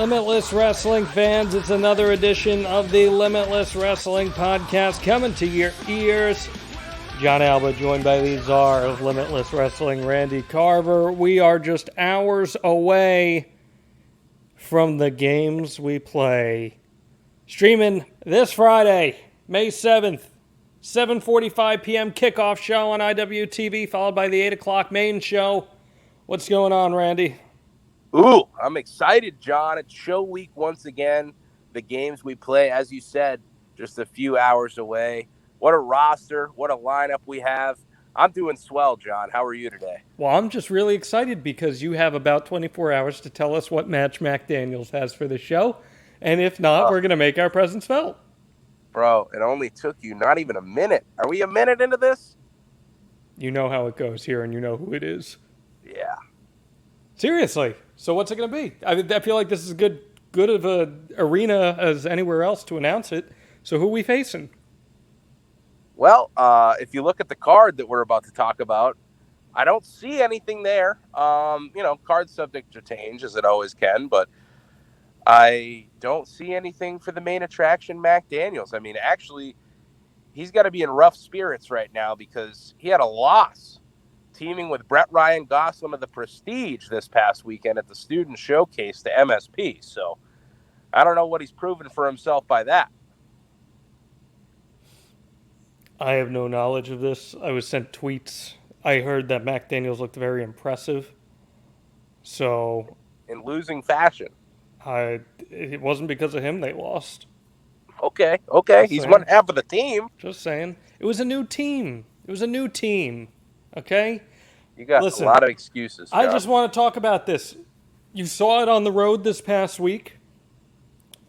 Limitless Wrestling fans, it's another edition of the Limitless Wrestling Podcast coming to your ears. John Alba, joined by the czar of Limitless Wrestling, Randy Carver. We are just hours away from the games we play. Streaming this Friday, May 7th, 7:45 p.m. kickoff show on IWTV, followed by the 8 o'clock main show. What's going on, Randy? Ooh, I'm excited, John. It's show week once again. The games we play, as you said, just a few hours away. What a roster. What a lineup we have. I'm doing swell, John. How are you today? Well, I'm just really excited because you have about 24 hours to tell us what match Mac Daniels has for the show. And if not, we're going to make our presence felt. Bro, it only took you not even a minute. Are we a minute into this? You know how it goes here, and you know who it is. Yeah. Seriously. So what's it going to be? I feel like this is good of a arena as anywhere else to announce it. So who are we facing? Well, if you look at the card that we're about to talk about, I don't see anything there. Card subject to change, as it always can, but I don't see anything for the main attraction, Mac Daniels. I mean, actually, he's got to be in rough spirits right now because he had a loss teaming with Brett Ryan Gosselin of the Prestige this past weekend at the Student Showcase to MSP. So I don't know what he's proven for himself by that. I have no knowledge of this. I was sent tweets. I heard that Mac Daniels looked very impressive. So in losing fashion. It wasn't because of him they lost. Okay. He's one half of the team. Just saying. It was a new team. Okay? You got a lot of excuses, John. I just want to talk about this. You saw it on the road this past week.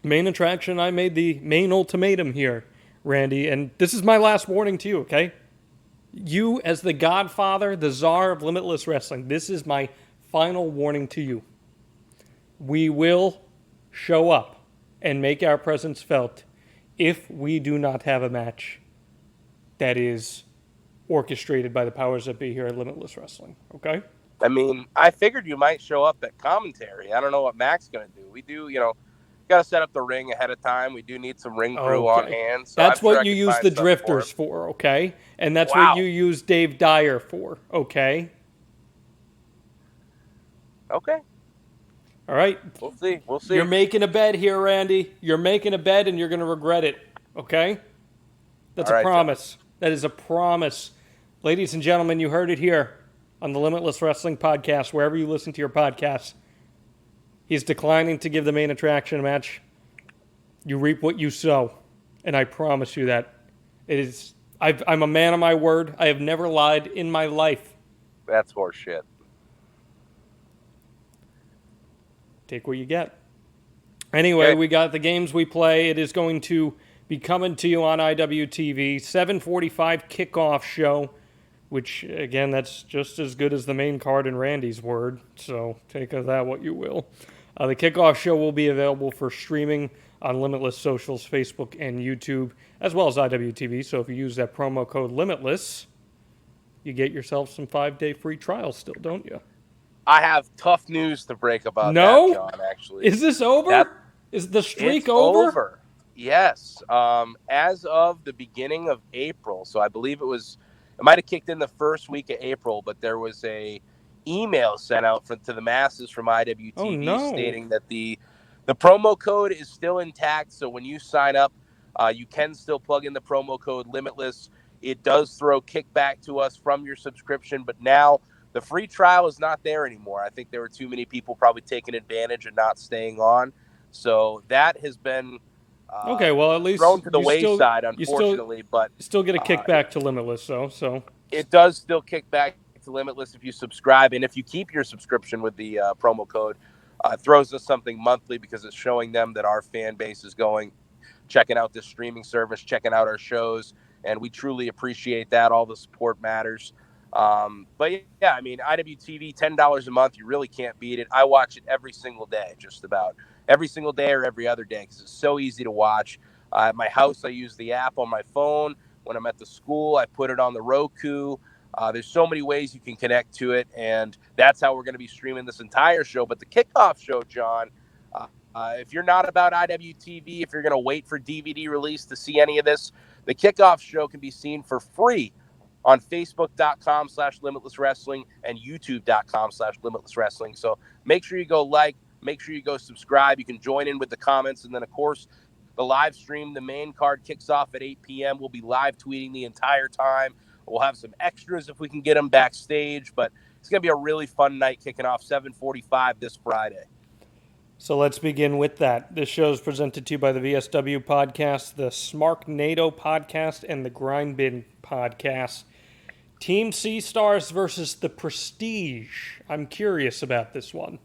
Main attraction, I made the main ultimatum here, Randy, and this is my last warning to you, okay? You, as the godfather, the czar of Limitless Wrestling, this is my final warning to you. We will show up and make our presence felt if we do not have a match that is orchestrated by the powers that be here at Limitless Wrestling, okay? I mean, I figured you might show up at commentary. I don't know what Mac's going to do. We do, got to set up the ring ahead of time. We do need some ring crew on hand. So that's what you use the drifters for, okay? And that's what you use Dave Dyer for, okay? Okay. All right. We'll see. You're making a bed here, Randy. You're making a bed, and you're going to regret it, okay? That's a promise. John. That is a promise. Ladies and gentlemen, you heard it here on the Limitless Wrestling Podcast, wherever you listen to your podcasts. He's declining to give the main attraction a match. You reap what you sow, and I promise you that. I'm a man of my word. I have never lied in my life. That's horseshit. Take what you get. Anyway, We got the games we play. It is going to be coming to you on IWTV, 7:45 kickoff show, which, again, that's just as good as the main card in Randy's word, so take of that what you will. The kickoff show will be available for streaming on Limitless Socials, Facebook, and YouTube, as well as IWTV, so if you use that promo code LIMITLESS, you get yourself some 5-day free trials still, don't you? I have tough news to break about that, John, actually. Is this over? Is the streak over? Yes. As of the beginning of April, so I believe it might have kicked in the first week of April, but there was a email sent out to the masses from IWTV stating that the promo code is still intact. So when you sign up, you can still plug in the promo code Limitless. It does throw kickback to us from your subscription, but now the free trial is not there anymore. I think there were too many people probably taking advantage and not staying on. So that has been at least thrown to the wayside, unfortunately. But still get a kickback to Limitless, though. So it does still kick back to Limitless if you subscribe, and if you keep your subscription with the promo code, it throws us something monthly because it's showing them that our fan base is checking out this streaming service, checking out our shows, and we truly appreciate that. All the support matters. But yeah, I mean, IWTV, $10 a month, you really can't beat it. I watch it every single day, just about every single day or every other day, because it's so easy to watch. At my house, I use the app on my phone. When I'm at the school, I put it on the Roku. There's so many ways you can connect to it, and that's how we're going to be streaming this entire show. But the kickoff show, John, If you're not about IWTV, if you're going to wait for DVD release to see any of this, the Kickoff Show can be seen for free on Facebook.com/Limitless Wrestling and YouTube.com/Limitless Wrestling. So make sure you go like, make sure you go subscribe. You can join in with the comments. And then, of course, the live stream, the main card kicks off at 8 p.m. We'll be live tweeting the entire time. We'll have some extras if we can get them backstage. But it's going to be a really fun night kicking off 7:45 this Friday. So let's begin with that. This show is presented to you by the VSW Podcast, the Smarknado Podcast, and the Grind Bin Podcast. Team C Stars versus the Prestige. I'm curious about this one.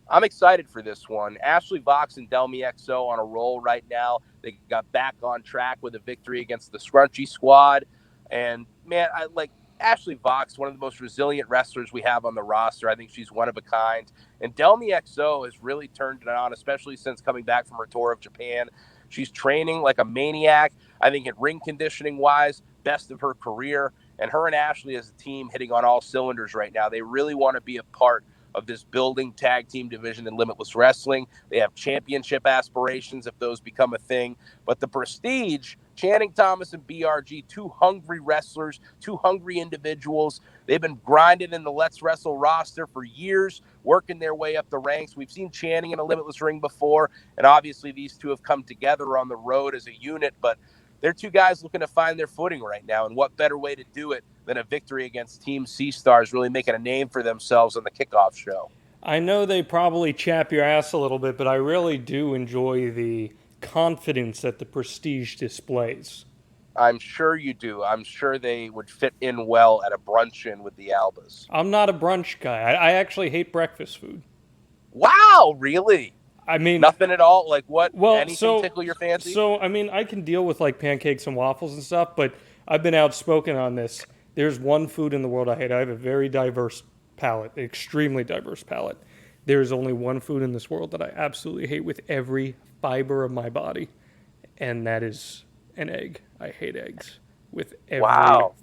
I'm excited for this one. Ashley Vox and Delmi XO on a roll right now. They got back on track with a victory against the Scrunchy Squad. And, man, I like Ashley Vox, one of the most resilient wrestlers we have on the roster. I think she's one of a kind. And Delmi XO has really turned it on, especially since coming back from her tour of Japan. She's training like a maniac. I think in ring conditioning-wise, best of her career. And her and Ashley as a team hitting on all cylinders right now. They really want to be a part of this building tag team division in Limitless Wrestling. They have championship aspirations if those become a thing. But the Prestige, Channing Thomas and BRG, two hungry wrestlers, two hungry individuals. They've been grinding in the Let's Wrestle roster for years, working their way up the ranks. We've seen Channing in a Limitless ring before, and obviously these two have come together on the road as a unit, but they're two guys looking to find their footing right now, and what better way to do it than a victory against Team C Stars, really making a name for themselves on the Kickoff Show. I know they probably chap your ass a little bit, but I really do enjoy the confidence that the Prestige displays. I'm sure you do. I'm sure they would fit in well at a brunch-in with the Albas. I'm not a brunch guy. I actually hate breakfast food. Wow, really? I mean, nothing at all? Like what? Well, anything tickle your fancy? So, I mean, I can deal with like pancakes and waffles and stuff, but I've been outspoken on this. There's one food in the world I hate. I have a very diverse palate, extremely diverse palate. There's only one food in this world that I absolutely hate with every fiber of my body, and that is an egg. I hate eggs with every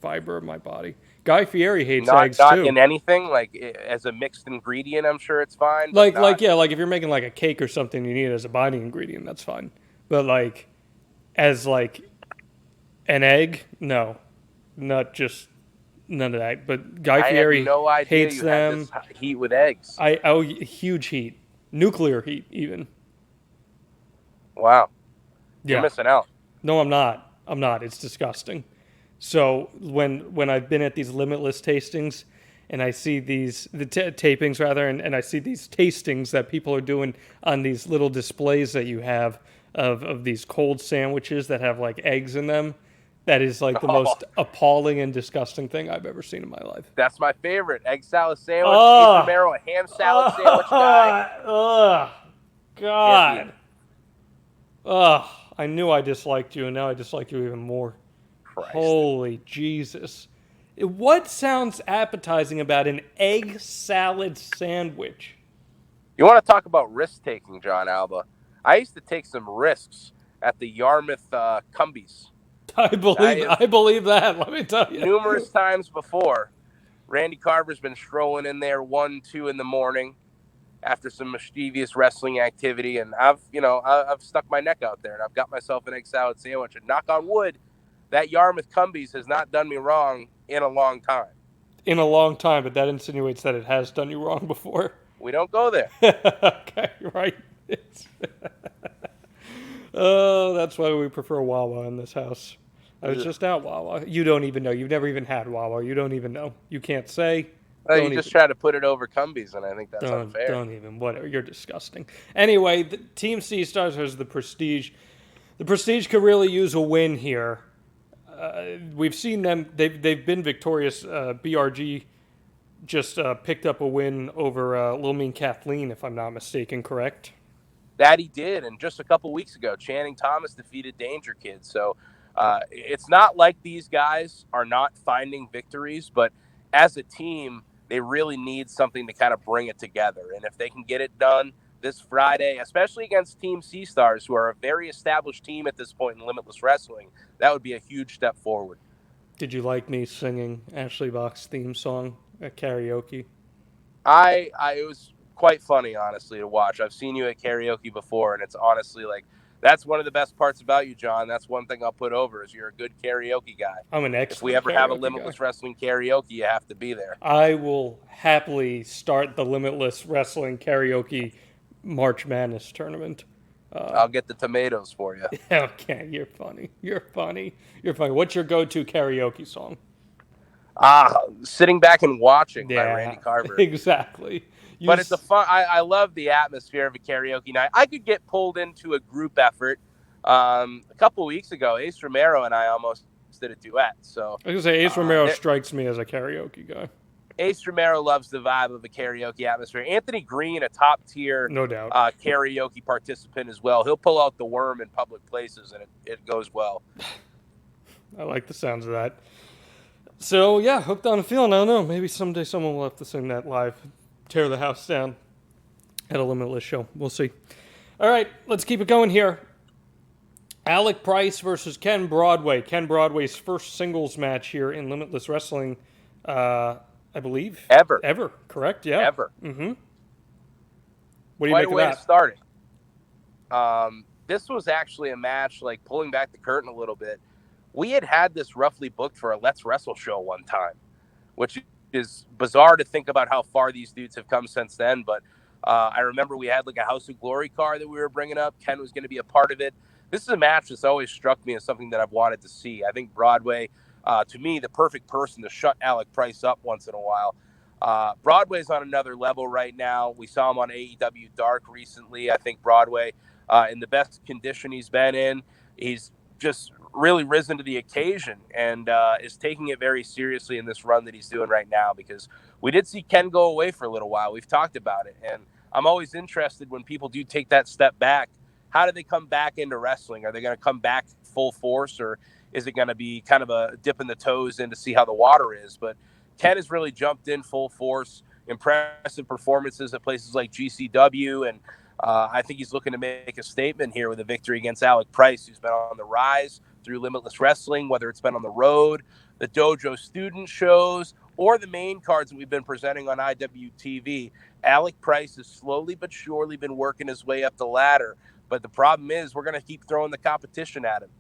fiber of my body. Guy Fieri hates eggs not too. In anything, like as a mixed ingredient, I'm sure it's fine. Like if you're making like a cake or something, you need it as a binding ingredient. That's fine. But like, as like an egg, no, not just none of that. But Guy Fieri had no idea hates you them. Had this heat with eggs. Huge heat, nuclear heat, even. Wow, yeah. You're missing out. No, I'm not. It's disgusting. So when I've been at these Limitless tastings and I see tapings rather, and I see these tastings that people are doing on these little displays that you have of these cold sandwiches that have like eggs in them, that is like the most appalling and disgusting thing I've ever seen in my life. That's my favorite. Egg salad sandwich, Romero, a ham salad sandwich guy. God. I knew I disliked you, and now I dislike you even more. Christ. Holy Jesus. What sounds appetizing about an egg salad sandwich? You want to talk about risk-taking, John Alba? I used to take some risks at the Yarmouth Cumbies. I believe that, let me tell you. Numerous times before. Randy Carver's been strolling in there 1, 2 in the morning after some mischievous wrestling activity, and I've stuck my neck out there, and I've got myself an egg salad sandwich, and knock on wood, that Yarmouth Cumbies has not done me wrong in a long time. In a long time, but that insinuates that it has done you wrong before. We don't go there. Okay, right. Oh, that's why we prefer Wawa in this house. I was just at Wawa. You don't even know. You've never even had Wawa. You don't even know. You can't say. Well, you just try to put it over Cumbies, and I think that's unfair. Don't even. Whatever. You're disgusting. Anyway, the Team C Stars versus the Prestige. The Prestige could really use a win here. We've seen them. They've been victorious. BRG just picked up a win over Lil Mean Kathleen, if I'm not mistaken, correct? That he did, and just a couple weeks ago, Channing Thomas defeated Danger Kid. So it's not like these guys are not finding victories, but as a team, they really need something to kind of bring it together. And if they can get it done this Friday, especially against Team C Stars, who are a very established team at this point in Limitless Wrestling, that would be a huge step forward. Did you like me singing Ashley Vox's theme song at karaoke? It was quite funny, honestly, to watch. I've seen you at karaoke before, and it's honestly like, that's one of the best parts about you, John. That's one thing I'll put over is you're a good karaoke guy. I'm an excellent If we ever have a Limitless guy. Wrestling karaoke, you have to be there. I will happily start the Limitless Wrestling Karaoke March Madness tournament. I'll get the tomatoes for you. Okay, you're funny. You're funny. You're funny. What's your go-to karaoke song? Sitting Back and Watching by Randy Carver. Exactly. But it's a fun. I love the atmosphere of a karaoke night. I could get pulled into a group effort. A couple weeks ago, Ace Romero and I almost did a duet. So I was gonna say Ace Romero strikes me as a karaoke guy. Ace Romero loves the vibe of a karaoke atmosphere. Anthony Green, a top tier, no doubt, karaoke participant as well. He'll pull out the worm in public places, and it goes well. I like the sounds of that. So yeah, Hooked on a Feeling. I don't know. Maybe someday someone will have to sing that live, tear the house down at a Limitless show. We'll see. All right, let's keep it going here. Alec Price versus Ken Broadway. Ken Broadway's first singles match here in Limitless Wrestling, I believe. Ever, correct? Yeah. Ever. Mm-hmm. What do you Quite make a of way that? to start it. This was actually a match, like pulling back the curtain a little bit. We had this roughly booked for a Let's Wrestle show one time, which is bizarre to think about how far these dudes have come since then. But I remember we had like a House of Glory card that we were bringing up. Ken was going to be a part of it. This is a match that's always struck me as something that I've wanted to see. I think Broadway, to me, the perfect person to shut Alec Price up once in a while. Broadway's on another level right now. We saw him on AEW Dark recently. I think Broadway, in the best condition he's been in, he's just really risen to the occasion and is taking it very seriously in this run that he's doing right now, because we did see Ken go away for a little while. We've talked about it, and I'm always interested when people do take that step back. How do they come back into wrestling? Are they going to come back full force, or is it going to be kind of a dip in the toes in to see how the water is? But Ken has really jumped in full force, impressive performances at places like GCW, and I think he's looking to make a statement here with a victory against Alec Price, who's been on the rise through Limitless Wrestling, whether it's been on the road, the Dojo student shows, or the main cards that we've been presenting on IWTV. Alec Price has slowly but surely been working his way up the ladder. But the problem is we're going to keep throwing the competition at him.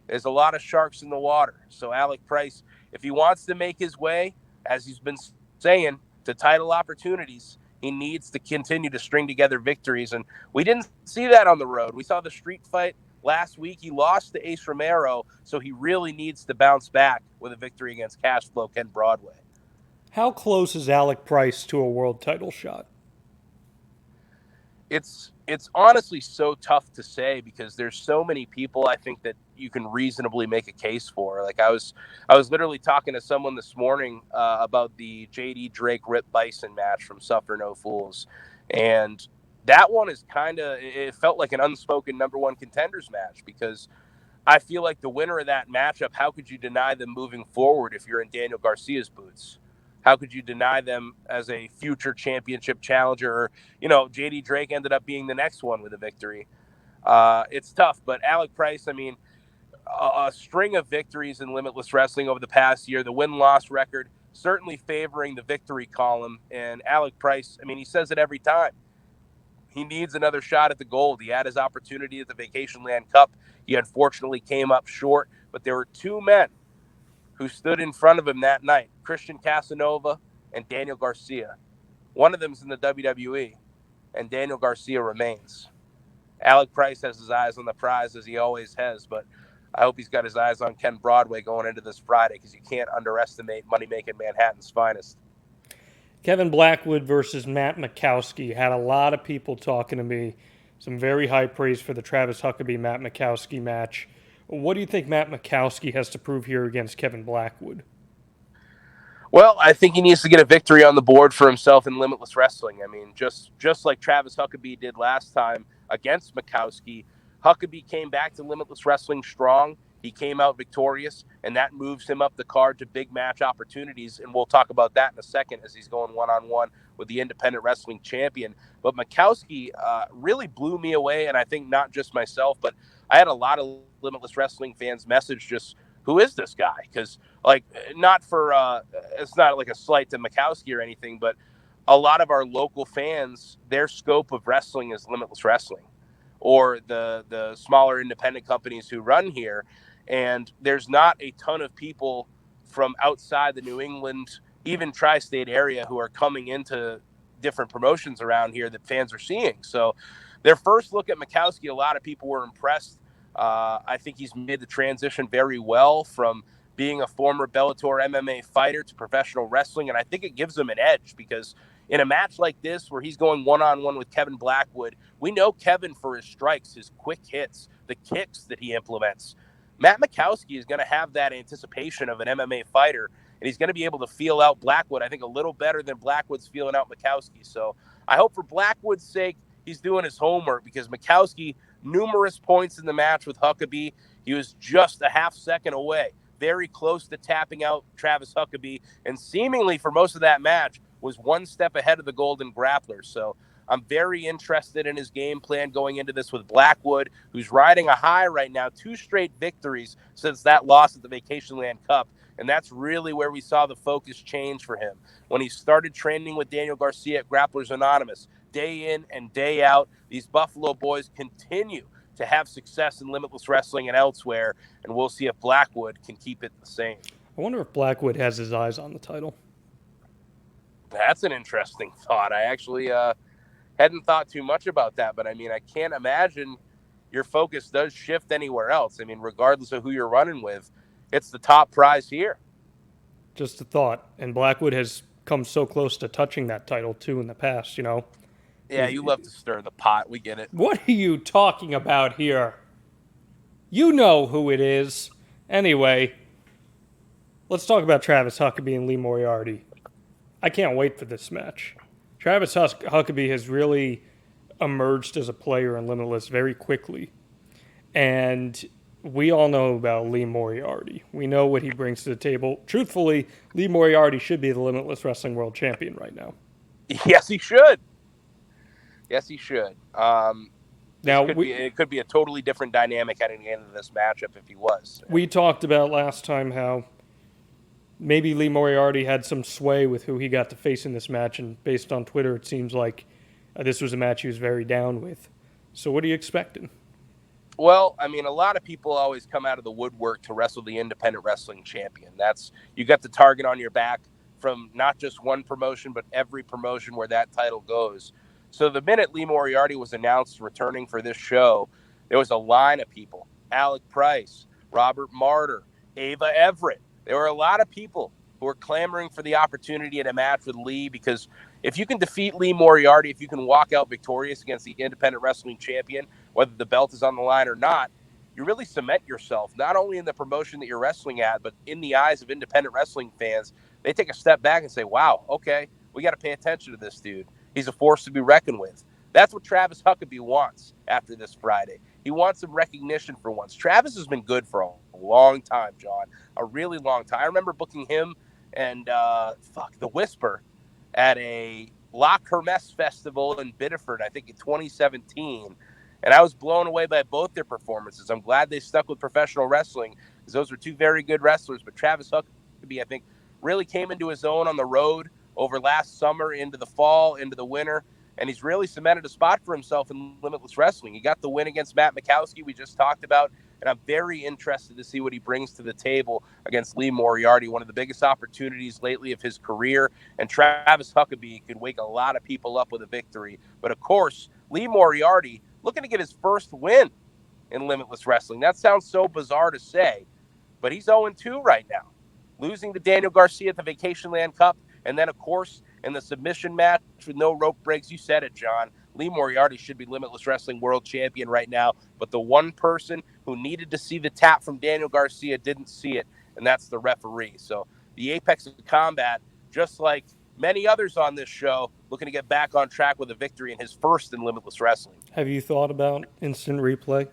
There's a lot of sharks in the water. So Alec Price, if he wants to make his way, as he's been saying, to title opportunities, he needs to continue to string together victories. And we didn't see that on the road. We saw the street fight last week. He lost to Ace Romero, so he really needs to bounce back with a victory against Cashflow Ken Broadway. How close is Alec Price to a world title shot? It's honestly so tough to say, because there's so many people I think that you can reasonably make a case for. Like I was literally talking to someone this morning about the JD Drake Rip Bison match from Suffer No Fools, and that one is it felt like an unspoken number one contenders match, because I feel like the winner of that matchup, how could you deny them moving forward if you're in Daniel Garcia's boots? How could you deny them as a future championship challenger? Or, JD Drake ended up being the next one with a victory. It's tough, but Alec Price, I mean, a string of victories in Limitless Wrestling over the past year, the win-loss record certainly favoring the victory column. And Alec Price, I mean, he says it every time. He needs another shot at the gold. He had his opportunity at the Vacation Land Cup. He unfortunately came up short, but there were two men who stood in front of him that night, Christian Casanova and Daniel Garcia. One of them's in the WWE, and Daniel Garcia remains. Alec Price has his eyes on the prize, as he always has, but I hope he's got his eyes on Ken Broadway going into this Friday, because you can't underestimate Money-Making Manhattan's finest. Kevin Blackwood versus Matt Mikowski. Had a lot of people talking to me. Some very high praise for the Travis Huckabee-Matt Mikowski match. What do you think Matt Mikowski has to prove here against Kevin Blackwood? Well, I think he needs to get a victory on the board for himself in Limitless Wrestling. I mean, just like Travis Huckabee did last time against Mikowski, Huckabee came back to Limitless Wrestling strong. He came out victorious, and that moves him up the card to big match opportunities, and we'll talk about that in a second as he's going one-on-one with the independent wrestling champion. But Mikowski really blew me away, and I think not just myself, but I had a lot of Limitless Wrestling fans message just, who is this guy? Because, it's not like a slight to Mikowski or anything, but a lot of our local fans, their scope of wrestling is Limitless Wrestling or the smaller independent companies who run here. And there's not a ton of people from outside the New England, even tri-state area who are coming into different promotions around here that fans are seeing. So their first look at Mikowski, a lot of people were impressed. I think he's made the transition very well from being a former Bellator MMA fighter to professional wrestling. And I think it gives him an edge because in a match like this where he's going one-on-one with Kevin Blackwood, we know Kevin for his strikes, his quick hits, the kicks that he implements. Matt Mikowski is going to have that anticipation of an MMA fighter, and he's going to be able to feel out Blackwood, I think, a little better than Blackwood's feeling out Mikowski. So I hope for Blackwood's sake he's doing his homework because Mikowski, numerous points in the match with Huckabee, he was just a half second away, very close to tapping out Travis Huckabee, and seemingly for most of that match was one step ahead of the Golden Grappler. So I'm very interested in his game plan going into this with Blackwood, who's riding a high right now, 2 straight victories since that loss at the Vacation Land Cup. And that's really where we saw the focus change for him. When he started training with Daniel Garcia at Grapplers Anonymous, day in and day out, these Buffalo boys continue to have success in Limitless Wrestling and elsewhere, and we'll see if Blackwood can keep it the same. I wonder if Blackwood has his eyes on the title. That's an interesting thought. I actually hadn't thought too much about that, but I mean, I can't imagine your focus does shift anywhere else. I mean, regardless of who you're running with, it's the top prize here. Just a thought. And Blackwood has come so close to touching that title, too, in the past, you know? Yeah, you love to stir the pot. We get it. What are you talking about here? You know who it is. Anyway, let's talk about Travis Huckabee and Lee Moriarty. I can't wait for this match. Travis Huckabee has really emerged as a player in Limitless very quickly. And we all know about Lee Moriarty. We know what he brings to the table. Truthfully, Lee Moriarty should be the Limitless Wrestling World Champion right now. Yes, he should. Yes, he should. Now it could be a totally different dynamic heading into this matchup if he was. We talked about last time how maybe Lee Moriarty had some sway with who he got to face in this match, and based on Twitter, it seems like this was a match he was very down with. So what are you expecting? Well, I mean, a lot of people always come out of the woodwork to wrestle the independent wrestling champion. You got the target on your back from not just one promotion, but every promotion where that title goes. So the minute Lee Moriarty was announced returning for this show, there was a line of people. Alec Price, Robert Martyr, Ava Everett. There were a lot of people who were clamoring for the opportunity in a match with Lee because if you can defeat Lee Moriarty, if you can walk out victorious against the independent wrestling champion, whether the belt is on the line or not, you really cement yourself, not only in the promotion that you're wrestling at, but in the eyes of independent wrestling fans. They take a step back and say, wow, okay, we got to pay attention to this dude. He's a force to be reckoned with. That's what Travis Huckabee wants after this Friday. He wants some recognition for once. Travis has been good for a long time, John, a really long time. I remember booking him and The Whisper at a La Kermesse festival in Biddeford, I think in 2017. And I was blown away by both their performances. I'm glad they stuck with professional wrestling because those were 2 very good wrestlers. But Travis Huckabee, I think, really came into his own on the road over last summer, into the fall, into the winter. And he's really cemented a spot for himself in Limitless Wrestling. He got the win against Matt Mikowski we just talked about. And I'm very interested to see what he brings to the table against Lee Moriarty, one of the biggest opportunities lately of his career. And Travis Huckabee could wake a lot of people up with a victory. But, of course, Lee Moriarty looking to get his first win in Limitless Wrestling. That sounds so bizarre to say, but he's 0-2 right now, losing to Daniel Garcia at the Vacation Land Cup. And then, of course, in the submission match with no rope breaks, you said it, John, Lee Moriarty should be Limitless Wrestling World Champion right now. But the one person who needed to see the tap from Daniel Garcia didn't see it, and that's the referee. So the apex of combat, just like many others on this show, looking to get back on track with a victory in his first in Limitless Wrestling. Have you thought about instant replay?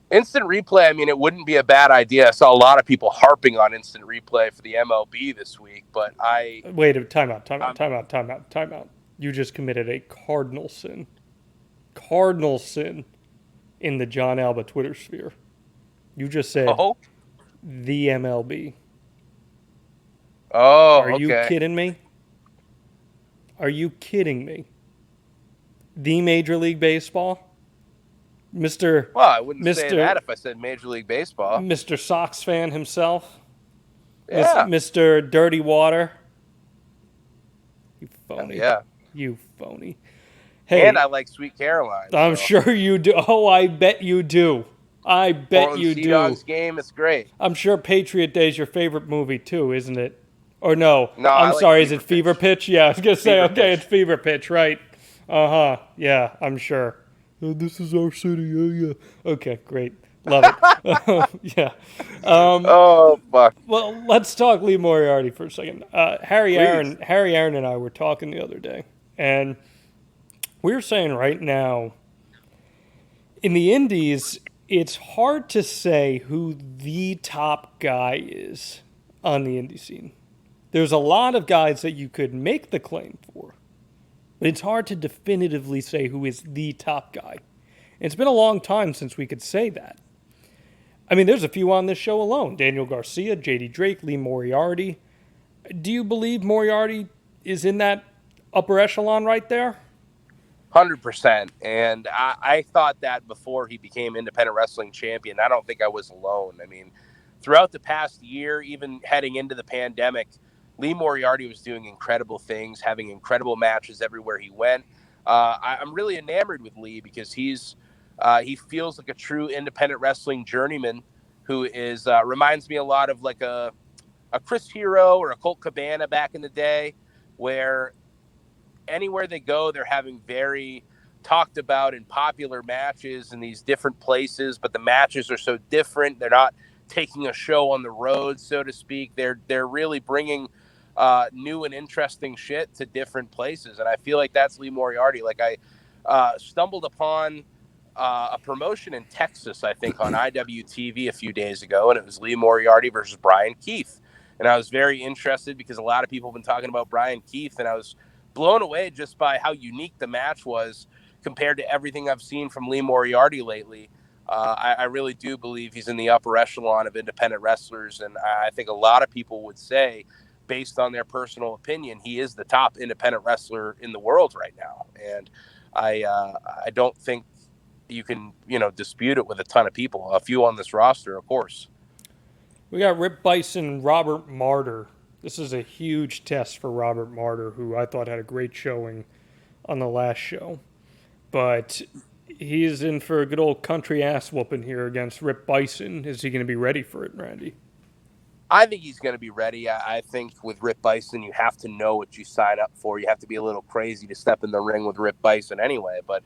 Instant replay, I mean, it wouldn't be a bad idea. I saw a lot of people harping on instant replay for the MLB this week, but Wait, time out. You just committed a cardinal sin. Cardinal sin in the John Alba Twitter sphere. You just said the MLB. Oh, Are you kidding me? Are you kidding me? The Major League Baseball? Mr. Well, I wouldn't say Mr. that if I said Major League Baseball. Mr. Sox fan himself? Yeah. Mr. Dirty Water? You phony. Yeah. You phony. Hey, and I like Sweet Caroline. I'm sure you do. Oh, I bet you do. I bet Portland you Sea do. Dogs game, it's great. I'm sure Patriot Day is your favorite movie too, isn't it? Or no? No, I'm like sorry. Is it Fever Fever Pitch? Yeah, I was gonna say. Fever Okay, Pitch. it's Fever Pitch, right? Yeah, I'm sure. This is our city. Yeah. Okay, great. Love it. Yeah. Oh fuck. Well, let's talk Lee Moriarty for a second. Harry Please. Aaron, and I were talking the other day, and we were saying right now in the Indies, it's hard to say who the top guy is on the indie scene. There's a lot of guys that you could make the claim for, but it's hard to definitively say who is the top guy. It's been a long time since we could say that. I mean, there's a few on this show alone. Daniel Garcia, J.D. Drake, Lee Moriarty. Do you believe Moriarty is in that upper echelon right there? 100%. And I thought that before he became independent wrestling champion. I don't think I was alone. I mean, throughout the past year, even heading into the pandemic, Lee Moriarty was doing incredible things, having incredible matches everywhere he went. I'm really enamored with Lee because he feels like a true independent wrestling journeyman who is reminds me a lot of like a Chris Hero or a Colt Cabana back in the day, where anywhere they go, they're having very talked about and popular matches in these different places, but the matches are so different. They're not taking a show on the road, so to speak. They're really bringing new and interesting shit to different places, and I feel like that's Lee Moriarty. Like I stumbled upon a promotion in Texas, I think, on IWTV a few days ago, and it was Lee Moriarty versus Bryan Keith. And I was very interested because a lot of people have been talking about Bryan Keith, and I was blown away just by how unique the match was compared to everything I've seen from Lee Moriarty lately. I really do believe he's in the upper echelon of independent wrestlers, and I think a lot of people would say, based on their personal opinion, he is the top independent wrestler in the world right now. And I don't think you can, dispute it with a ton of people. A few on this roster, of course. We got Rip Bison, Robert Martyr. This is a huge test for Robert Martyr, who I thought had a great showing on the last show. But he's in for a good old country ass whooping here against Rip Bison. Is he going to be ready for it, Randy? I think he's going to be ready. I think with Rip Bison, you have to know what you sign up for. You have to be a little crazy to step in the ring with Rip Bison anyway. But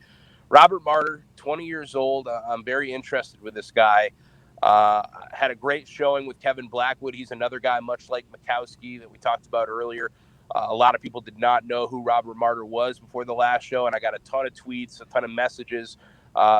Robert Martyr, 20 years old. I'm very interested with this guy. Had a great showing with Kevin Blackwood. He's another guy much like Mikowski that we talked about earlier. A lot of people did not know who Robert Martyr was before the last show, and I got a ton of tweets, a ton of messages.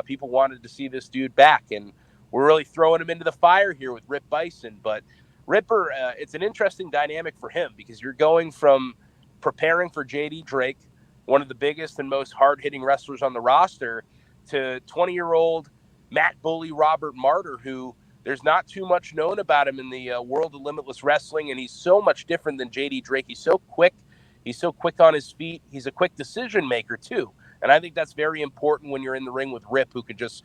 People wanted to see this dude back, and we're really throwing him into the fire here with Rip Bison. But Ripper, it's an interesting dynamic for him because you're going from preparing for J.D. Drake, one of the biggest and most hard-hitting wrestlers on the roster, to 20-year-old Matt Bully Robert Martyr, who there's not too much known about him in the world of Limitless Wrestling, and he's so much different than J.D. Drake. He's so quick. He's so quick on his feet. He's a quick decision maker, too. And I think that's very important when you're in the ring with Rip, who can just,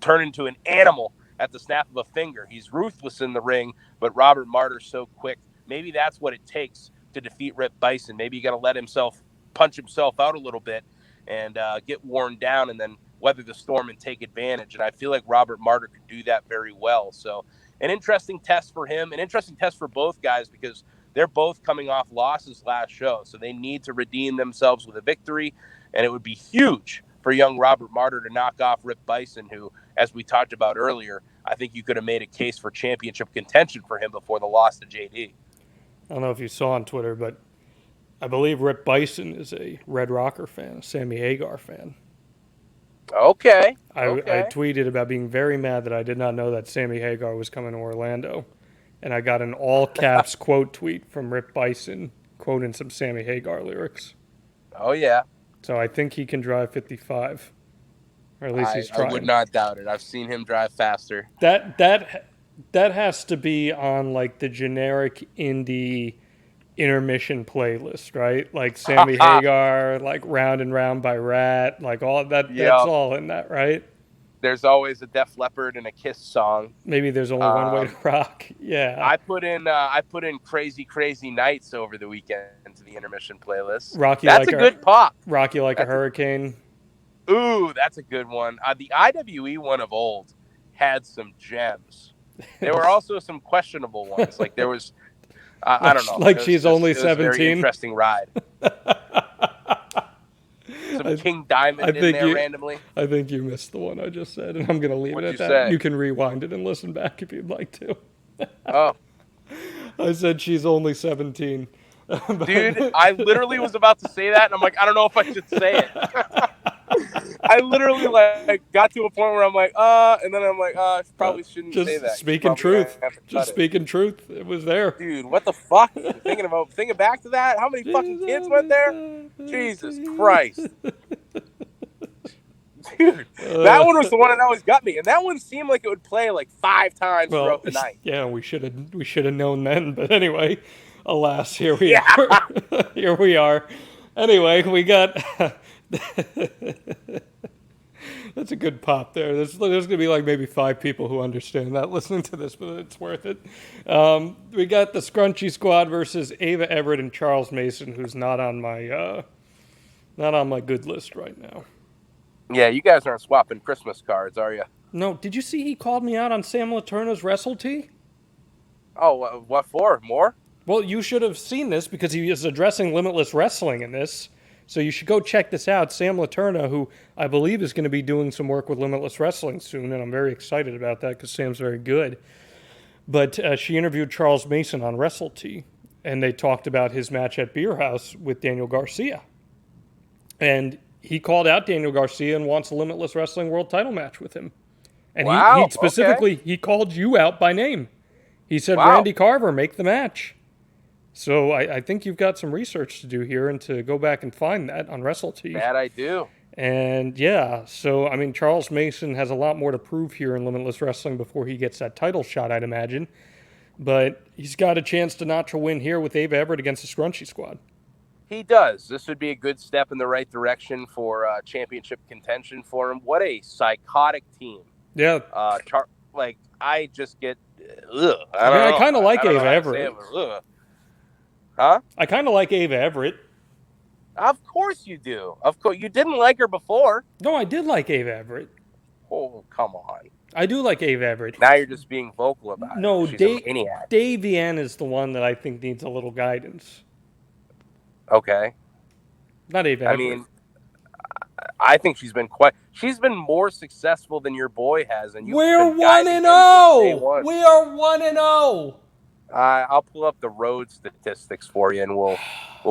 turn into an animal at the snap of a finger. He's ruthless in the ring, but Robert Martyr's so quick. Maybe that's what it takes to defeat Rip Bison. Maybe you got to let himself punch himself out a little bit and get worn down and then weather the storm and take advantage. And I feel like Robert Martyr could do that very well. So an interesting test for him, an interesting test for both guys because they're both coming off losses last show. So they need to redeem themselves with a victory. And it would be huge for young Robert Martyr to knock off Rip Bison, who, as we talked about earlier, I think you could have made a case for championship contention for him before the loss to JD. I don't know if you saw on Twitter, but I believe Rip Bison is a Red Rocker fan, a Sammy Hagar fan. Okay. I tweeted about being very mad that I did not know that Sammy Hagar was coming to Orlando. And I got an all-caps quote tweet from Rip Bison quoting some Sammy Hagar lyrics. Oh, yeah. So I think he can drive 55. Or at least he's trying. I would not doubt it. I've seen him drive faster. That has to be on like the generic indie intermission playlist, right? Like Sammy Hagar, like Round and Round by Rat, like all that. Yep. That's all in that, right? There's always a Def Leppard and a Kiss song. Maybe there's only one way to rock. Yeah. I put in Crazy Crazy Nights over the weekend to the intermission playlist. That's a good pop. Rock You Like a Hurricane. Ooh, that's a good one. The IWE one of old had some gems. There were also some questionable ones. Like there was, I don't know. Like She's Only 17. It was a very interesting ride. Some King Diamond in there randomly. I think you missed the one I just said, and I'm going to leave it at that. Say? You can rewind it and listen back if you'd like to. Oh. I said She's Only 17. Dude, I literally was about to say that, and I'm like, I don't know if I should say it. I literally got to a point where I'm like, and then I'm like, I probably shouldn't say that. Speaking truth. Just speaking truth. It was there. Dude, what the fuck? Thinking back to that? How many fucking kids went there? Jesus Christ. Dude, that one was the one that always got me, and that one seemed like it would play like 5 times throughout the night. Yeah, we should have known then, but anyway, alas, here we are. Here we are. Anyway, we got. That's a good pop there. There's going to be like maybe 5 people who understand that listening to this, but it's worth it. We got the Scrunchy Squad versus Ava Everett and Charles Mason, who's not on my good list right now. Yeah, you guys aren't swapping Christmas cards, are you? No. Did you see he called me out on Sam Letourneau's Wrestle Tee? Oh, what for? More? Well, you should have seen this because he is addressing Limitless Wrestling in this. So you should go check this out. Sam Letourneau, who I believe is going to be doing some work with Limitless Wrestling soon, and I'm very excited about that because Sam's very good. But she interviewed Charles Mason on Wrestle Tee, and they talked about his match at Beer House with Daniel Garcia. And he called out Daniel Garcia and wants a Limitless Wrestling World Title match with him. And wow, he specifically, he called you out by name. He said, wow. Randy Carver, make the match. So I think you've got some research to do here and to go back and find that on Wrestle Tee. That I do. And yeah, so I mean, Charles Mason has a lot more to prove here in Limitless Wrestling before he gets that title shot, I'd imagine. But he's got a chance to notch a win here with Ava Everett against the Scrunchy Squad. He does. This would be a good step in the right direction for championship contention for him. What a psychotic team. Yeah. I just get, I kind of like Ava Everett. Huh? I kind of like Ava Everett. Of course you do. Of course. You didn't like her before. No, I did like Ava Everett. Oh, come on. I do like Ava Everett. Now you're just being vocal about it. No, She's a maniac. Dave Vian is the one that I think needs a little guidance. Okay. Not Ava Everett. I mean, I think she's been more successful than your boy has. And we're 1-0. We are 1-0. I'll pull up the road statistics for you, and we'll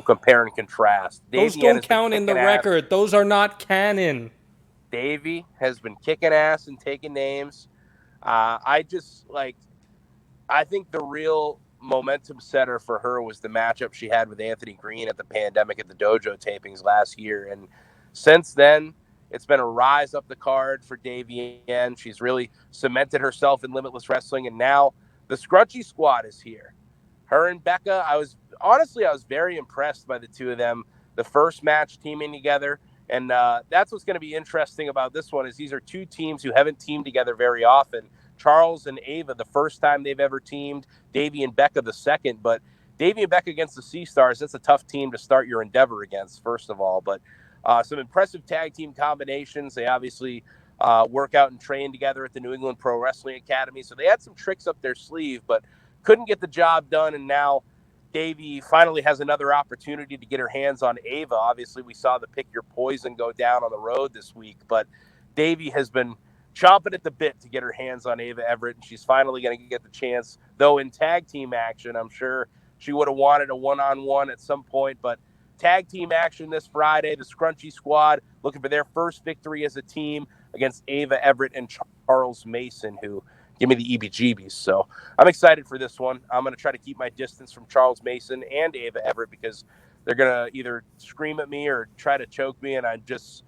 compare and contrast. Those don't count in the record. Those are not canon. Davey has been kicking ass and taking names. I think the real momentum setter for her was the matchup she had with Anthony Green at the Pandemic at the Dojo tapings last year, and since then, it's been a rise up the card for Davey, and she's really cemented herself in Limitless Wrestling, and now the Scrunchy Squad is here. Her and Becca, I was very impressed by the two of them. The first match teaming together, and that's what's going to be interesting about this one is these are two teams who haven't teamed together very often. Charles and Ava, the first time they've ever teamed. Davey and Becca, the second. But Davey and Becca against the Sea Stars, that's a tough team to start your endeavor against, first of all. But some impressive tag team combinations. They obviously work out and train together at the New England Pro Wrestling Academy. So they had some tricks up their sleeve, but couldn't get the job done. And now Davey finally has another opportunity to get her hands on Ava. Obviously, we saw the Pick Your Poison go down on the road this week, but Davey has been chomping at the bit to get her hands on Ava Everett, and she's finally going to get the chance. Though in tag team action, I'm sure she would have wanted a one-on-one at some point, but tag team action this Friday, the Scrunchy Squad looking for their first victory as a team against Ava Everett and Charles Mason, who give me the EBGBs. So I'm excited for this one. I'm going to try to keep my distance from Charles Mason and Ava Everett because they're going to either scream at me or try to choke me, and I just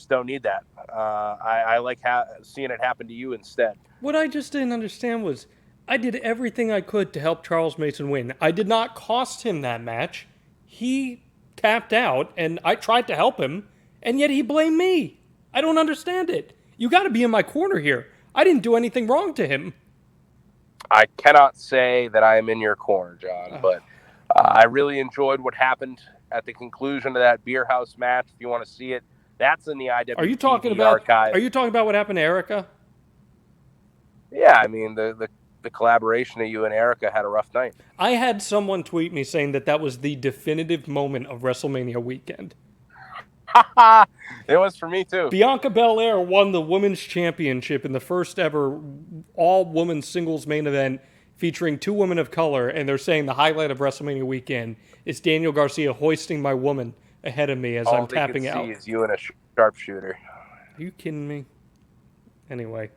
don't need that. I like seeing it happen to you instead. What I just didn't understand was I did everything I could to help Charles Mason win. I did not cost him that match. He tapped out, and I tried to help him, and yet he blamed me. I don't understand it. You got to be in my corner here. I didn't do anything wrong to him. I cannot say that I am in your corner, John, but I really enjoyed what happened at the conclusion of that beer house match. If you want to see it, that's in the IWTV Are you talking about archive. Are you talking about what happened to Erica? Yeah, I mean the collaboration of you and Erica had a rough night. I had someone tweet me saying that was the definitive moment of WrestleMania weekend. It was for me too. Bianca Belair won the Women's Championship in the first ever all-woman singles main event featuring 2 women of color, and they're saying the highlight of WrestleMania weekend is Daniel Garcia hoisting my woman ahead of me as I'm tapping out. All they can see is you and a sharpshooter. Are you kidding me? Anyway,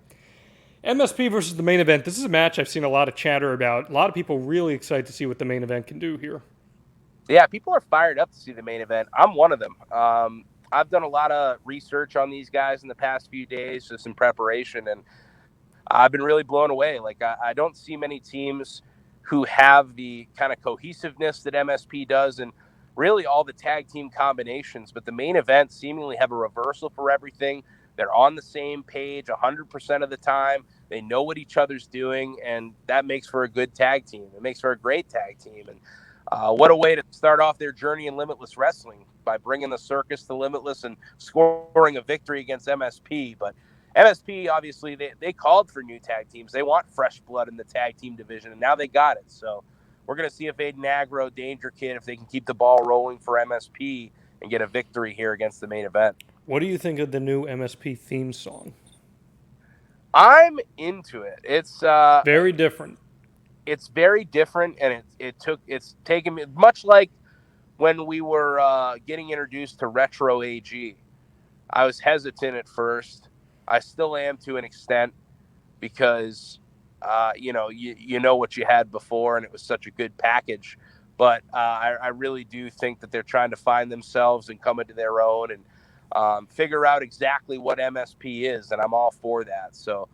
MSP versus the main event. This is a match I've seen a lot of chatter about. A lot of people really excited to see what the main event can do here. Yeah, people are fired up to see the main event. I'm one of them. I've done a lot of research on these guys in the past few days, just in preparation, and I've been really blown away. Like, I don't see many teams who have the kind of cohesiveness that MSP does and really all the tag team combinations. But the main event seemingly have a reversal for everything. They're on the same page 100% of the time. They know what each other's doing, and that makes for a good tag team. It makes for a great tag team. And what a way to start off their journey in Limitless Wrestling by bringing the circus to Limitless and scoring a victory against MSP. But MSP, obviously, they called for new tag teams. They want fresh blood in the tag team division, and now they got it. So we're going to see if Aiden Negro, Danger Kid, if they can keep the ball rolling for MSP and get a victory here against the main event. What do you think of the new MSP theme song? I'm into it. It's very different. It's very different, and it's taken me much like when we were getting introduced to Retro AG. I was hesitant at first. I still am to an extent because you know what you had before, and it was such a good package. But I really do think that they're trying to find themselves and come into their own and figure out exactly what MSP is, and I'm all for that. So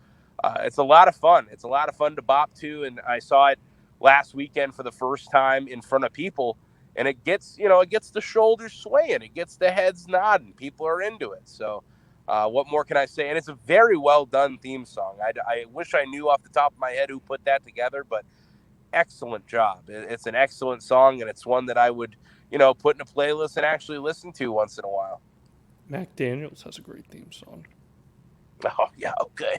it's a lot of fun. It's a lot of fun to bop to, and I saw it last weekend for the first time in front of people, and it gets the shoulders swaying, it gets the heads nodding. People are into it. So what more can I say? And it's a very well done theme song. I wish I knew off the top of my head who put that together, but excellent job. It's an excellent song, and it's one that I would put in a playlist and actually listen to once in a while. Mac Daniels has a great theme song. Oh, yeah,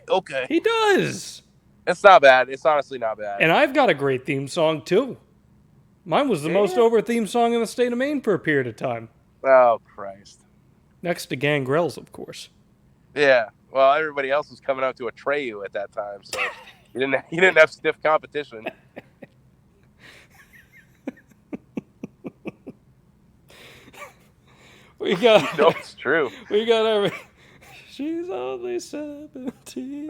okay. He does. It's not bad. It's honestly not bad. And I've got a great theme song, too. Mine was the most over theme song in the state of Maine for a period of time. Oh, Christ. Next to Gangrel's, of course. Yeah. Well, everybody else was coming out to Atreyu at that time, so you didn't have stiff competition. We got. No, it's true. We got She's only 17.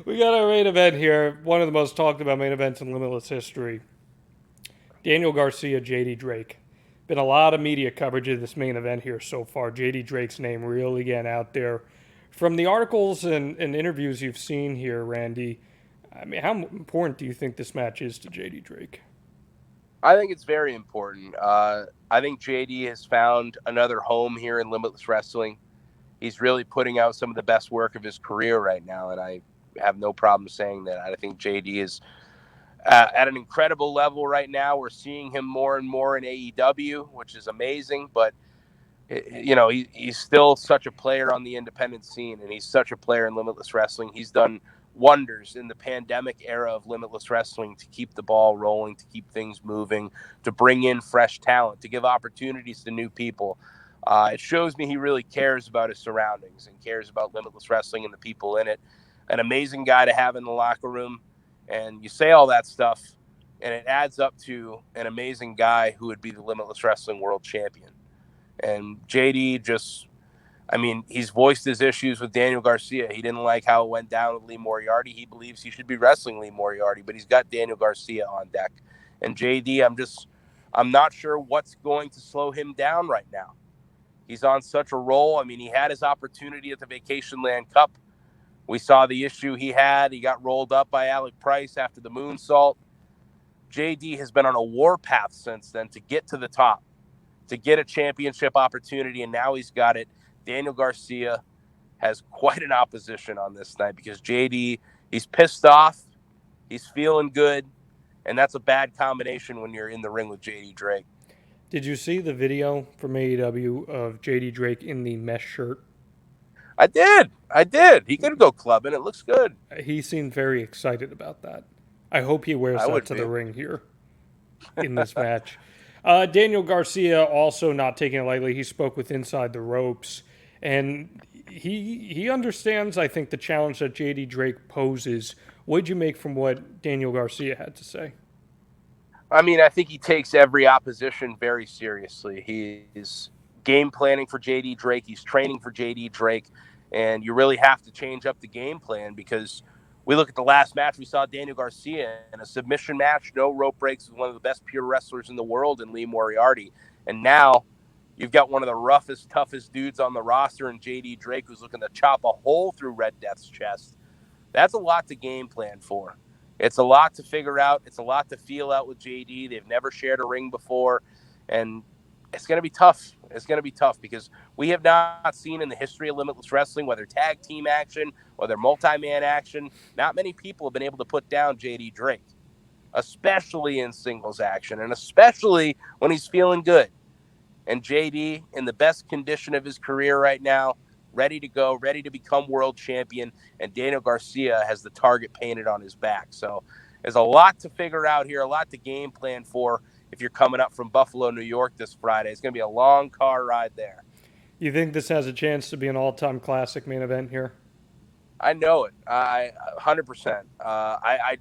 we got our main event here. One of the most talked about main events in Limitless history. Daniel Garcia, JD Drake. Been a lot of media coverage of this main event here so far. JD Drake's name really getting out there. From the articles and interviews you've seen here, Randy, I mean, how important do you think this match is to JD Drake? I think it's very important. I think JD has found another home here in Limitless Wrestling. He's really putting out some of the best work of his career right now, and I have no problem saying that. I think JD is at an incredible level right now. We're seeing him more and more in AEW, which is amazing, but he's still such a player on the independent scene, and he's such a player in Limitless Wrestling. He's done wonders in the pandemic era of Limitless Wrestling to keep the ball rolling, to keep things moving, to bring in fresh talent, to give opportunities to new people. It shows me he really cares about his surroundings and cares about Limitless Wrestling and the people in it. An amazing guy to have in the locker room. And you say all that stuff, and it adds up to an amazing guy who would be the Limitless Wrestling World Champion. And JD he's voiced his issues with Daniel Garcia. He didn't like how it went down with Lee Moriarty. He believes he should be wrestling Lee Moriarty, but he's got Daniel Garcia on deck. And JD, I'm not sure what's going to slow him down right now. He's on such a roll. I mean, he had his opportunity at the Vacation Land Cup We saw the issue he had. He got rolled up by Alec Price after the moonsault. JD has been on a warpath since then to get to the top, to get a championship opportunity, and now he's got it. Daniel Garcia has quite an opposition on this night because JD, he's pissed off, he's feeling good, and that's a bad combination when you're in the ring with JD Drake. Did you see the video from AEW of JD Drake in the mesh shirt? I did. He could go clubbing. It looks good. He seemed very excited about that. I hope he wears that to the ring here in this match. Daniel Garcia also not taking it lightly. He spoke with Inside the Ropes, and he understands, I think, the challenge that JD Drake poses. What did you make from what Daniel Garcia had to say? I mean, I think he takes every opposition very seriously. He's game planning for JD Drake. He's training for JD Drake. And you really have to change up the game plan because we look at the last match, we saw Daniel Garcia in a submission match, no rope breaks, with one of the best pure wrestlers in the world in Lee Moriarty. And now you've got one of the roughest, toughest dudes on the roster in JD Drake who's looking to chop a hole through Red Death's chest. That's a lot to game plan for. It's a lot to figure out. It's a lot to feel out with JD. They've never shared a ring before. And it's going to be tough. It's going to be tough because we have not seen in the history of Limitless Wrestling, whether tag team action, whether multi-man action, not many people have been able to put down JD Drake, especially in singles action and especially when he's feeling good. And JD, in the best condition of his career right now, ready to go, ready to become world champion, and Daniel Garcia has the target painted on his back. So there's a lot to figure out here, a lot to game plan for if you're coming up from Buffalo, New York this Friday. It's going to be a long car ride there. You think this has a chance to be an all-time classic main event here? I know it. 100%. I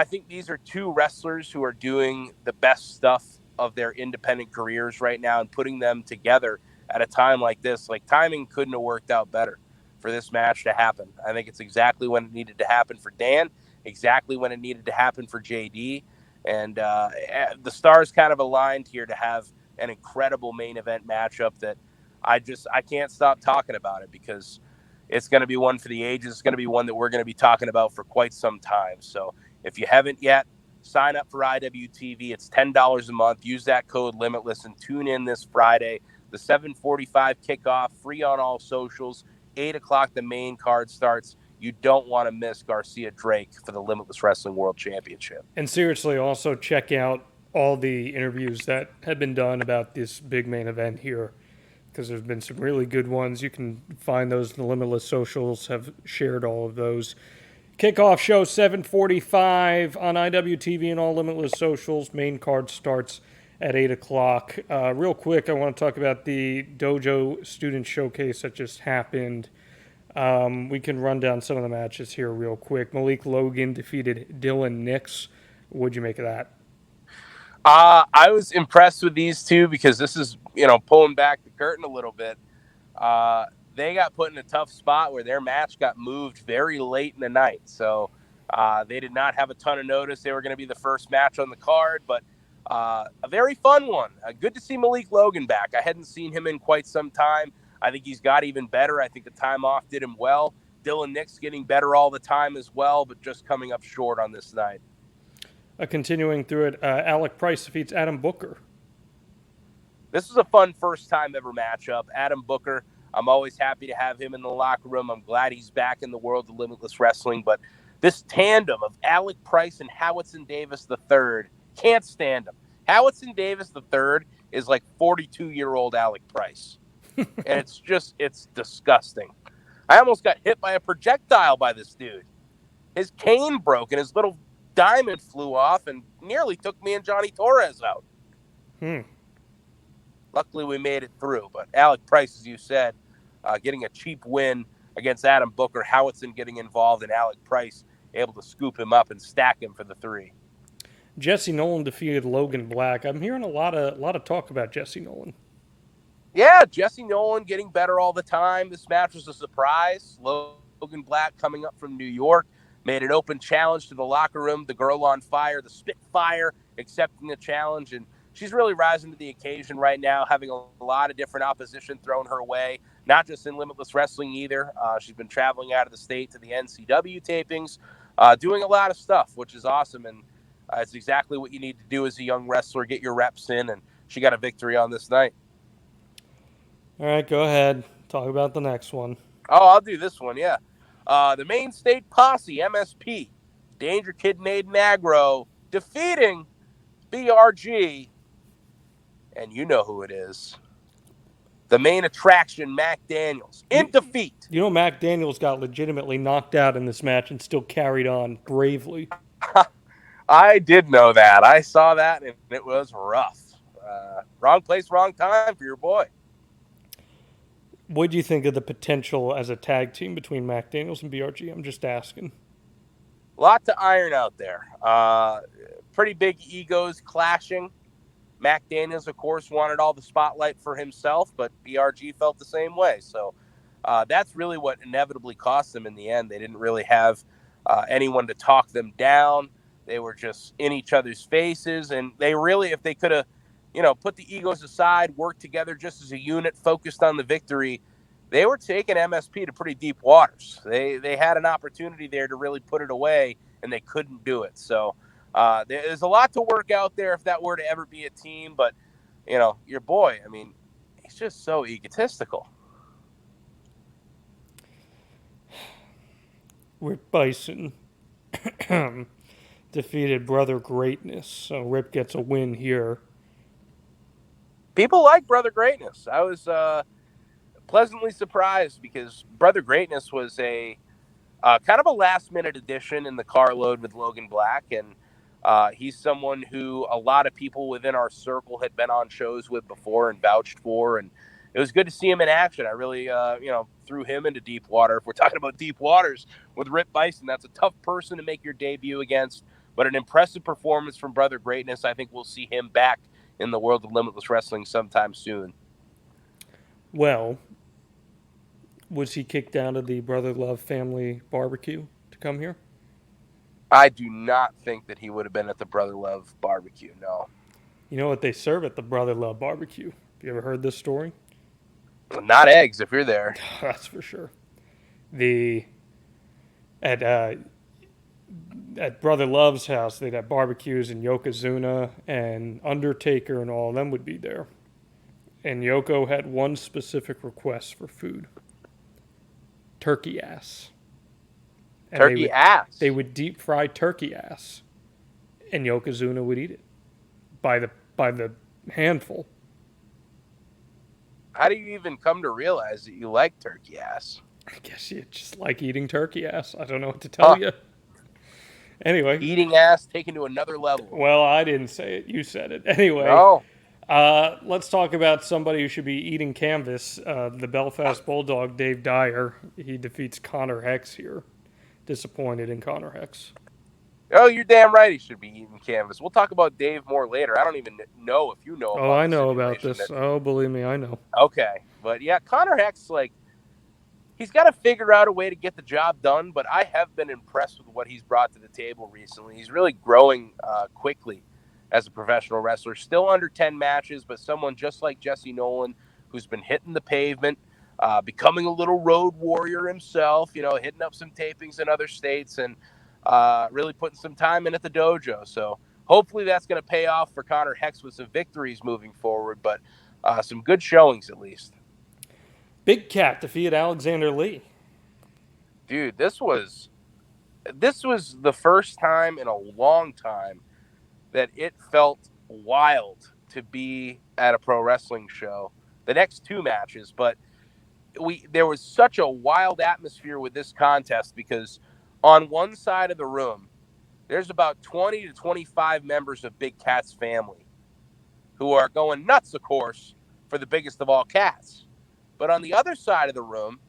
think these are two wrestlers who are doing the best stuff of their independent careers right now and putting them together at a time like this. Like, timing couldn't have worked out better for this match to happen. I think it's exactly when it needed to happen for Dan, exactly when it needed to happen for JD. And the stars kind of aligned here to have an incredible main event matchup that I can't stop talking about it because it's going to be one for the ages. It's going to be one that we're going to be talking about for quite some time. So if you haven't yet, sign up for IWTV. It's $10 a month. Use that code Limitless and tune in this Friday. The 7:45 kickoff, free on all socials. 8 o'clock, the main card starts. You don't want to miss Garcia Drake for the Limitless Wrestling World Championship. And seriously, also check out all the interviews that have been done about this big main event here, because there's been some really good ones. You can find those in the Limitless socials, have shared all of those. Kickoff show 7:45 on IWTV and all Limitless socials. Main card starts at 8 o'clock. Real quick, I want to talk about the Dojo Student Showcase that just happened. We can run down some of the matches here real quick. Malik Logan defeated Dylan Nix. What'd you make of that? I was impressed with these two because this is, pulling back the curtain a little bit. They got put in a tough spot where their match got moved very late in the night. So they did not have a ton of notice. They were going to be the first match on the card, but a very fun one. Good to see Malik Logan back. I hadn't seen him in quite some time. I think he's got even better. I think the time off did him well. Dylan Nix getting better all the time as well, but just coming up short on this night. Continuing through it, Alec Price defeats Adam Booker. This is a fun first-time ever matchup. Adam Booker, I'm always happy to have him in the locker room. I'm glad he's back in the world of Limitless Wrestling, but this tandem of Alec Price and Howitson Davis III, can't stand him. Howitson Davis III is like 42-year-old Alec Price. And it's disgusting. I almost got hit by a projectile by this dude. His cane broke and his little diamond flew off and nearly took me and Johnny Torres out. Luckily, we made it through. But Alec Price, as you said, getting a cheap win against Adam Booker, Howitson getting involved, and Alec Price able to scoop him up and stack him for the 3. Jesse Nolan defeated Logan Black. I'm hearing a lot of talk about Jesse Nolan. Yeah, Jesse Nolan getting better all the time. This match was a surprise. Logan Black coming up from New York made an open challenge to the locker room. The girl on fire, the Spitfire, accepting the challenge. And she's really rising to the occasion right now, having a lot of different opposition thrown her way. not just in Limitless Wrestling either. She's been traveling out of the state to the NCW tapings, doing a lot of stuff, which is awesome. And it's exactly what you need to do as a young wrestler, get your reps in, and she got a victory on this night. All right, go ahead. Talk about the next one. Oh, I'll do this one, yeah. The Main State Posse, MSP, Danger Kid Negro, defeating BRG, and you know who it is. The main attraction, Mac Daniels, in defeat. You know, Mac Daniels got legitimately knocked out in this match and still carried on bravely. I did know that. I saw that, and it was rough. Wrong place, wrong time for your boy. What do you think of the potential as a tag team between Mac Daniels and BRG? I'm just asking. A lot to iron out there. Pretty big egos clashing. Mac Daniels, of course, wanted all the spotlight for himself, but BRG felt the same way. So that's really what inevitably cost them in the end. They didn't really have anyone to talk them down. They were just in each other's faces, and they really, if they could have, put the egos aside, worked together just as a unit, focused on the victory, they were taking MSP to pretty deep waters. They had an opportunity there to really put it away, and they couldn't do it. So there's a lot to work out there if that were to ever be a team. But, your boy, I mean, he's just so egotistical. Rip Bison defeated Brother Greatness, so Rip gets a win here. People like Brother Greatness. I was pleasantly surprised because Brother Greatness was a kind of a last-minute addition in the carload with Logan Black, and he's someone who a lot of people within our circle had been on shows with before and vouched for, and it was good to see him in action. I really, threw him into deep water. If we're talking about deep waters with Rip Bison, that's a tough person to make your debut against, but an impressive performance from Brother Greatness. I think we'll see him back in the world of Limitless Wrestling sometime soon. Well, was he kicked down to the Brother Love family barbecue to come here? I do not think that he would have been at the Brother Love barbecue, no. You know what they serve at the Brother Love barbecue? Have you ever heard this story? Not eggs if you're there. That's for sure. At Brother Love's house, they'd have barbecues, and Yokozuna and Undertaker and all of them would be there. And Yoko had one specific request for food. Turkey ass. And turkey ass? They would deep fry turkey ass. And Yokozuna would eat it. By the handful. How do you even come to realize that you like turkey ass? I guess you just like eating turkey ass. I don't know what to tell you. Anyway. Eating ass taken to another level. Well, I didn't say it. You said it. Anyway. No. Let's talk about somebody who should be eating canvas. The Belfast Bulldog, Dave Dyer. He defeats Connor Hex here. Disappointed in Connor Hex. Oh, you're damn right he should be eating canvas. We'll talk about Dave more later. I don't even know if you know about I know about this. Oh, believe me, I know. Okay. But yeah, Connor Hex, he's got to figure out a way to get the job done, but I have been impressed with what he's brought to the table recently. He's really growing quickly as a professional wrestler. Still under 10 matches, but someone just like Jesse Nolan who's been hitting the pavement, becoming a little road warrior himself, hitting up some tapings in other states and really putting some time in at the dojo. So hopefully that's going to pay off for Connor Hex with some victories moving forward, but some good showings at least. Big Cat defeated Alexander Lee. Dude, this was the first time in a long time that it felt wild to be at a pro wrestling show. The next two matches, but there was such a wild atmosphere with this contest because on one side of the room, there's about 20 to 25 members of Big Cat's family who are going nuts, of course, for the biggest of all cats. But on the other side of the room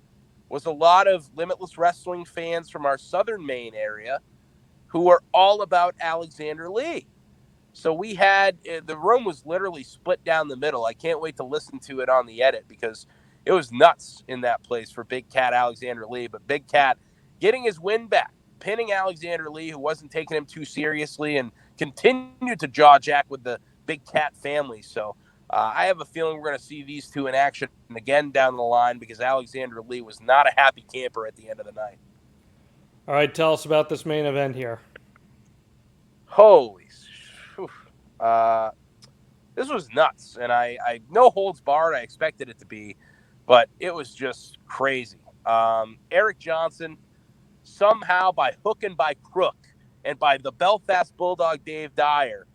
was a lot of Limitless Wrestling fans from our southern Maine area who are all about Alexander Lee. So we had, the room was literally split down the middle. I can't wait to listen to it on the edit because it was nuts in that place for Big Cat Alexander Lee. But Big Cat getting his win back, pinning Alexander Lee, who wasn't taking him too seriously, and continued to jaw jack with the Big Cat family. So I have a feeling we're going to see these two in action again down the line because Alexander Lee was not a happy camper at the end of the night. All right, tell us about this main event here. Holy, this was nuts, and I no holds barred. I expected it to be, but it was just crazy. Eric Johnson, somehow by hook and by crook, and by the Belfast Bulldog Dave Dyer,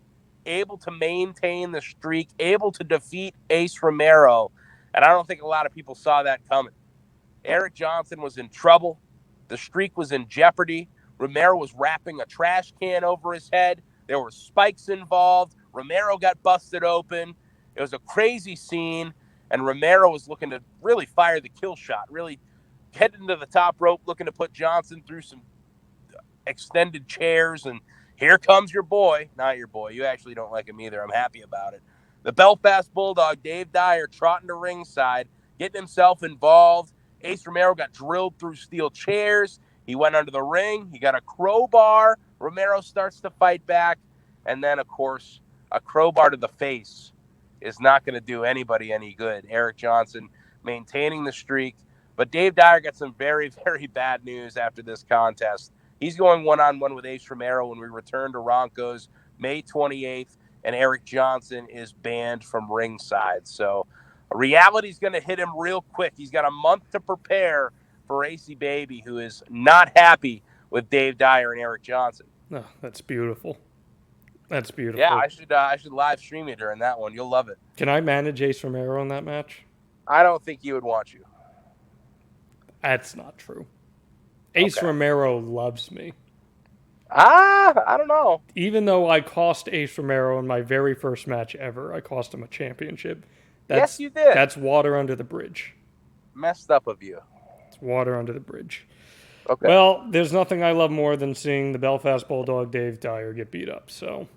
able to maintain the streak, able to defeat Ace Romero, and I don't think a lot of people saw that coming. Eric Johnson was in trouble. The streak was in jeopardy. Romero was wrapping a trash can over his head. There were spikes involved. Romero got busted open. It was a crazy scene, and Romero was looking to really fire the kill shot, really heading to the top rope, looking to put Johnson through some extended chairs, and here comes your boy. Not your boy. You actually don't like him either. I'm happy about it. The Belfast Bulldog, Dave Dyer, trotting to ringside, getting himself involved. Ace Romero got drilled through steel chairs. He went under the ring. He got a crowbar. Romero starts to fight back. And then, of course, a crowbar to the face is not going to do anybody any good. Eric Johnson maintaining the streak. But Dave Dyer got some very, very bad news after this contest. He's going one-on-one with Ace Romero when we return to Ronco's May 28th, and Eric Johnson is banned from ringside. So reality's going to hit him real quick. He's got a month to prepare for AC Baby, who is not happy with Dave Dyer and Eric Johnson. Oh, that's beautiful. That's beautiful. Yeah, I should live stream you during that one. You'll love it. Can I manage Ace Romero in that match? I don't think he would want you. That's not true. Ace Romero loves me. I don't know. Even though I cost Ace Romero in my very first match ever, I cost him a championship. Yes, you did. That's water under the bridge. Messed up of you. It's water under the bridge. Okay. Well, there's nothing I love more than seeing the Belfast Bulldog Dave Dyer get beat up. So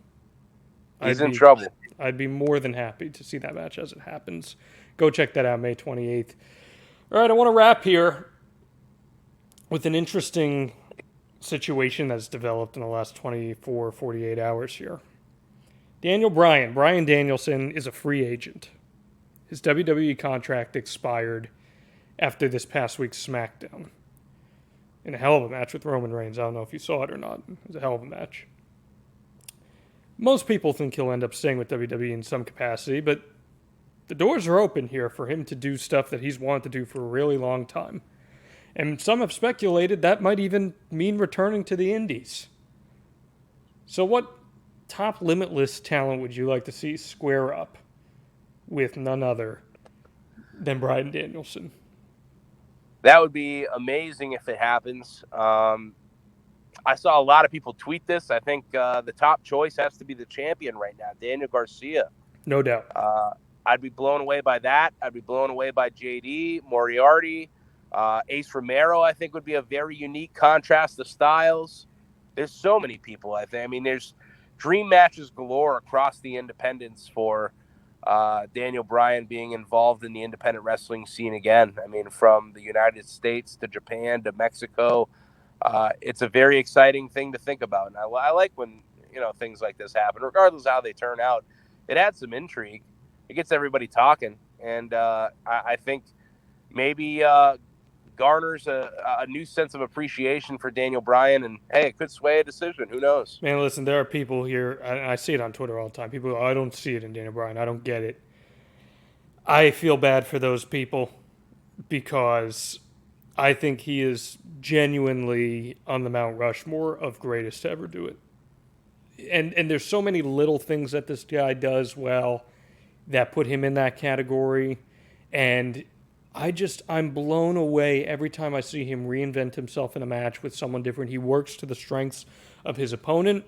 he's in trouble. I'd be more than happy to see that match as it happens. Go check that out, May 28th. All right, I want to wrap here with an interesting situation that's developed in the last 24, 48 hours here. Bryan Danielson is a free agent. His WWE contract expired after this past week's SmackDown. In a hell of a match with Roman Reigns. I don't know if you saw it or not. It was a hell of a match. Most people think he'll end up staying with WWE in some capacity, but the doors are open here for him to do stuff that he's wanted to do for a really long time. And some have speculated that might even mean returning to the Indies. So what top Limitless talent would you like to see square up with none other than Bryan Danielson? That would be amazing if it happens. I saw a lot of people tweet this. I think the top choice has to be the champion right now, Daniel Garcia. No doubt. I'd be blown away by that. I'd be blown away by JD, Moriarty. Ace Romero, I think, would be a very unique contrast to styles. There's so many people, I think. I mean, there's dream matches galore across the independents for Daniel Bryan being involved in the independent wrestling scene again. I mean, from the United States to Japan to Mexico, it's a very exciting thing to think about. And I like when, things like this happen, regardless of how they turn out. It adds some intrigue. It gets everybody talking. And I think maybe garners a new sense of appreciation for Daniel Bryan, and hey, it could sway a decision. Who knows? Man, listen, there are people here, I see it on Twitter all the time. People go, I don't see it in Daniel Bryan. I don't get it. I feel bad for those people because I think he is genuinely on the Mount Rushmore of greatest to ever do it. And there's so many little things that this guy does well that put him in that category. And I'm blown away every time I see him reinvent himself in a match with someone different. He works to the strengths of his opponent.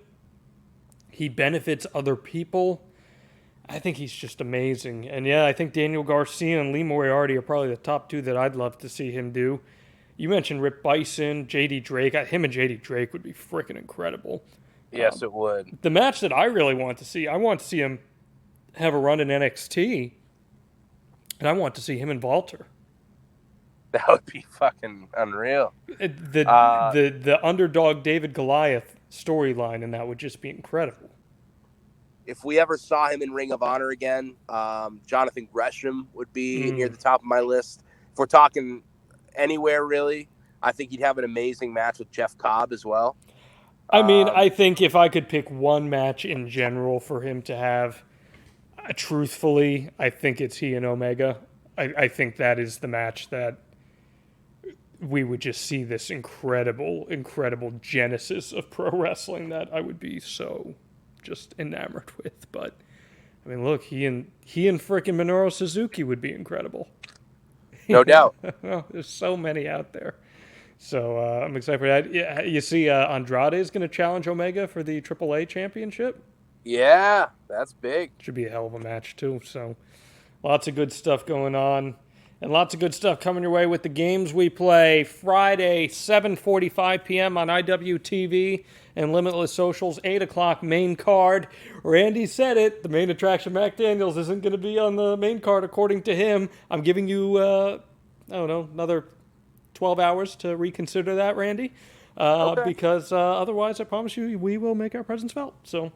He benefits other people. I think he's just amazing. And yeah, I think Daniel Garcia and Lee Moriarty are probably the top two that I'd love to see him do. You mentioned Rip Bison, JD Drake. Him and JD Drake would be freaking incredible. Yes, it would. The match that I really want to see, I want to see him have a run in NXT. And I want to see him and Walter. That would be fucking unreal. The underdog David Goliath storyline, and that would just be incredible. if we ever saw him in Ring of Honor again, Jonathan Gresham would be near the top of my list. If we're talking anywhere, really, I think he'd have an amazing match with Jeff Cobb as well. I mean, I think if I could pick one match in general for him to have, truthfully, I think it's he and Omega. I think that is the match that we would just see this incredible, incredible genesis of pro wrestling that I would be so just enamored with. But I mean, look, he and frickin' Minoru Suzuki would be incredible. No doubt. There's so many out there. So I'm excited for that. Yeah, you see, Andrade is going to challenge Omega for the AAA championship. Yeah, that's big. Should be a hell of a match too. So lots of good stuff going on. And lots of good stuff coming your way with the games we play Friday, 7:45 p.m. on IWTV and Limitless Socials, 8 o'clock main card. Randy said it. The main attraction, Mac Daniels, isn't going to be on the main card according to him. I'm giving you, another 12 hours to reconsider that, Randy. Okay. Because otherwise, I promise you, we will make our presence felt. So,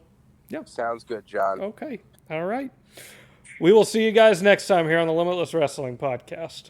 yeah. Sounds good, John. Okay. All right. We will see you guys next time here on the Limitless Wrestling Podcast.